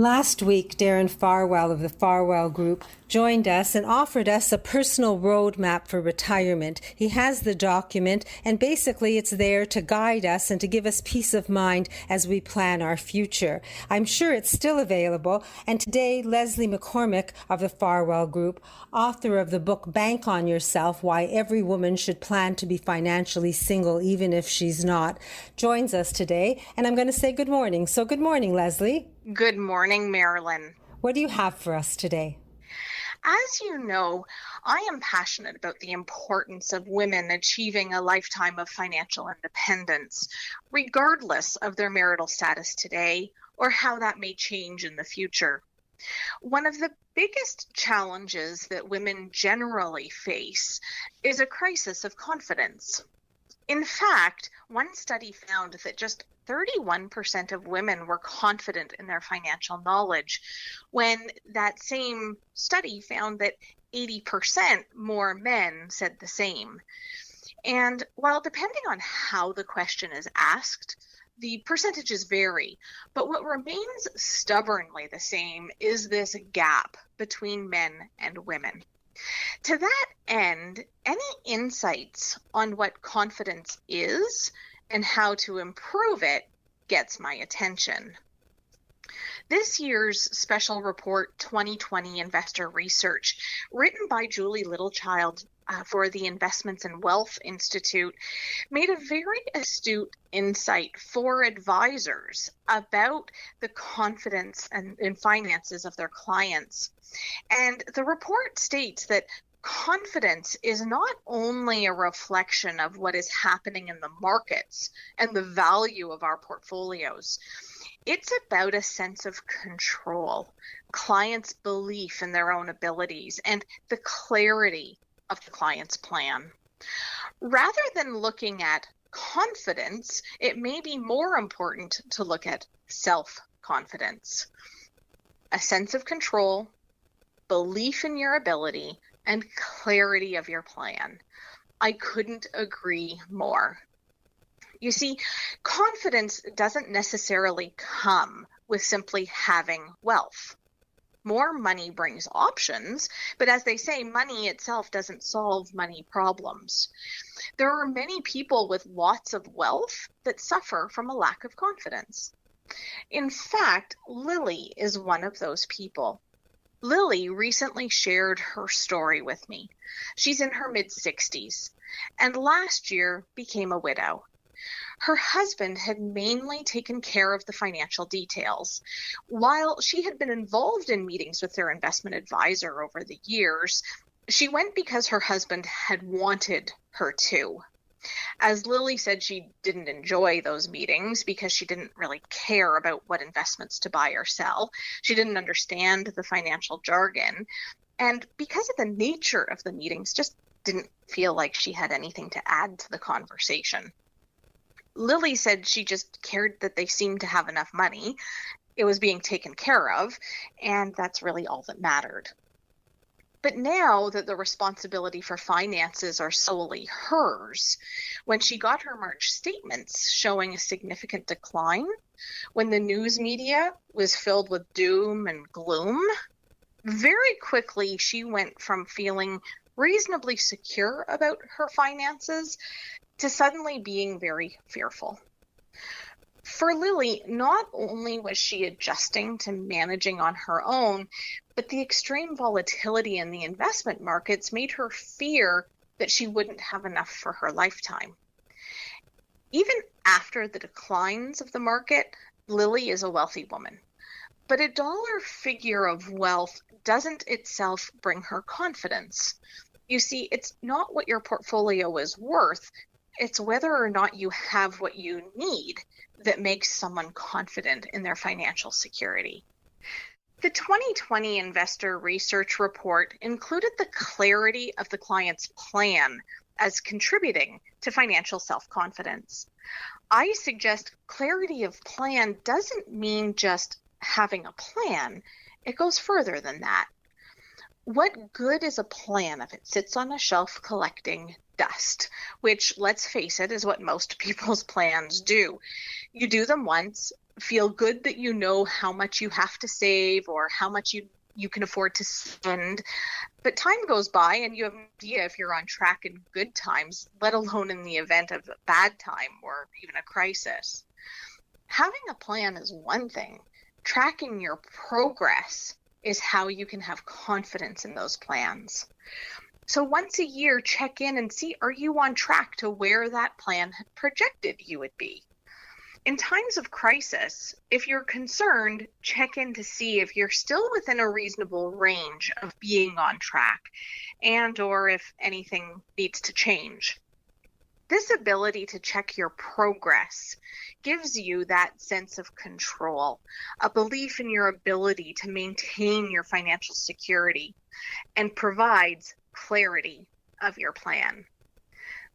Last week, Darren Farwell of the Farwell Group joined us and offered us a personal roadmap for retirement. He has the document, and basically it's there to guide us and to give us peace of mind as we plan our future. I'm sure it's still available, and today Leslie McCormick of the Farwell Group, author of the book Bank on Yourself, Why Every Woman Should Plan to Be Financially Single Even If She's Not, joins us today, and I'm going to say good morning. So good morning, Leslie. Good morning, Marilyn. What do you have for us today? As you know, I am passionate about the importance of women achieving a lifetime of financial independence, regardless of their marital status today or how that may change in the future. One of the biggest challenges that women generally face is a crisis of confidence. In fact, one study found that just 31% of women were confident in their financial knowledge, when that same study found that 80% more men said the same. And while depending on how the question is asked, the percentages vary, but what remains stubbornly the same is this gap between men and women. To that end, any insights on what confidence is and how to improve it gets my attention. This year's Special Report 2020 Investor Research, written by Julie Littlechild for the Investments and Wealth Institute, made a very astute insight for advisors about the confidence and finances of their clients. And the report states that confidence is not only a reflection of what is happening in the markets and the value of our portfolios. It's about a sense of control, clients' belief in their own abilities, and the clarity of the client's plan. Rather than looking at confidence, it may be more important to look at self-confidence. A sense of control, belief in your ability, and clarity of your plan. I couldn't agree more. You see, confidence doesn't necessarily come with simply having wealth. More money brings options, but as they say, money itself doesn't solve money problems. There are many people with lots of wealth that suffer from a lack of confidence. In fact, Lily is one of those people. Lily recently shared her story with me. She's in her mid-60s and last year became a widow. Her husband had mainly taken care of the financial details, while she had been involved in meetings with their investment advisor over the years. She went because her husband had wanted her to. As Lily said, she didn't enjoy those meetings because she didn't really care about what investments to buy or sell. She didn't understand the financial jargon. And because of the nature of the meetings, just didn't feel like she had anything to add to the conversation. Lily said she just cared that they seemed to have enough money. It was being taken care of, and that's really all that mattered. But now that the responsibility for finances are solely hers, when she got her March statements showing a significant decline, when the news media was filled with doom and gloom, very quickly she went from feeling reasonably secure about her finances to suddenly being very fearful. For Lily, not only was she adjusting to managing on her own, but the extreme volatility in the investment markets made her fear that she wouldn't have enough for her lifetime. Even after the declines of the market, Lily is a wealthy woman. But a dollar figure of wealth doesn't itself bring her confidence. You see, it's not what your portfolio is worth, it's whether or not you have what you need that makes someone confident in their financial security. The 2020 Investor Research Report included the clarity of the client's plan as contributing to financial self-confidence. I suggest clarity of plan doesn't mean just having a plan. It goes further than that. What good is a plan if it sits on a shelf collecting dust, which, let's face it, is what most people's plans do. You do them once, feel good that you know how much you have to save or how much you can afford to spend. But time goes by and you have no idea if you're on track in good times, let alone in the event of a bad time or even a crisis. Having a plan is one thing. Tracking your progress is how you can have confidence in those plans. So once a year, check in and see, are you on track to where that plan had projected you would be? In times of crisis, if you're concerned, check in to see if you're still within a reasonable range of being on track and or if anything needs to change. This ability to check your progress gives you that sense of control, a belief in your ability to maintain your financial security, and provides clarity of your plan.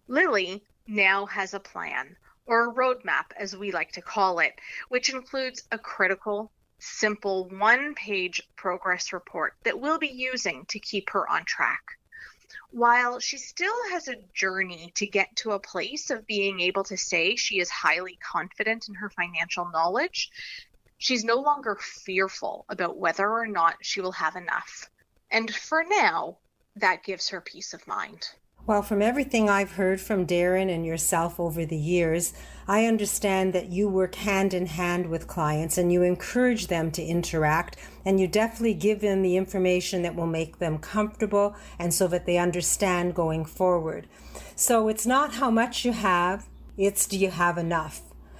Lily now has a plan, or a roadmap as we like to call it, which includes a critical, simple one-page progress report that we'll be using to keep her on track. While she still has a journey to get to a place of being able to say she is highly confident in her financial knowledge, she's no longer fearful about whether or not she will have enough. And for now, that gives her peace of mind. Well, from everything I've heard from Darren and yourself over the years, I understand that you work hand in hand with clients and you encourage them to interact, and you definitely give them the information that will make them comfortable and so that they understand going forward. So it's not how much you have, it's do you have enough?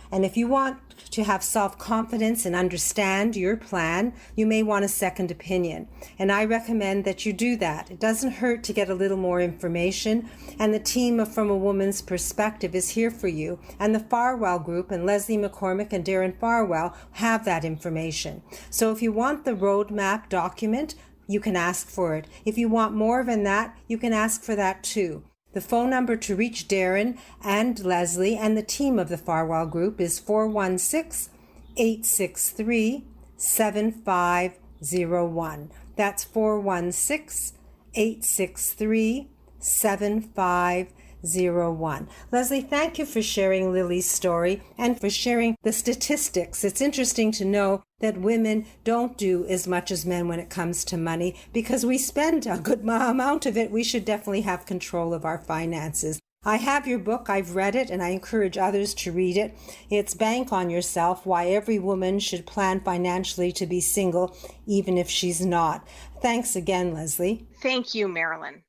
And if you want to have self-confidence and understand your plan, you may want a second opinion. And I recommend that you do that. It doesn't hurt to get a little more information. And the team From a Woman's Perspective is here for you. And the Farwell Group and Leslie McCormick and Darren Farwell have that information. So if you want the roadmap document, you can ask for it. If you want more than that, you can ask for that too. The phone number to reach Darren and Leslie and the team of the Farwell Group is 416-863-7501. That's 416-863-7501. Leslie, thank you for sharing Lily's story and for sharing the statistics. It's interesting to know that women don't do as much as men when it comes to money because we spend a good amount of it. We should definitely have control of our finances. I have your book. I've read it, and I encourage others to read it. It's Bank on Yourself, Why Every Woman Should Plan Financially to Be Single, Even If She's Not. Thanks again, Leslie. Thank you, Marilyn.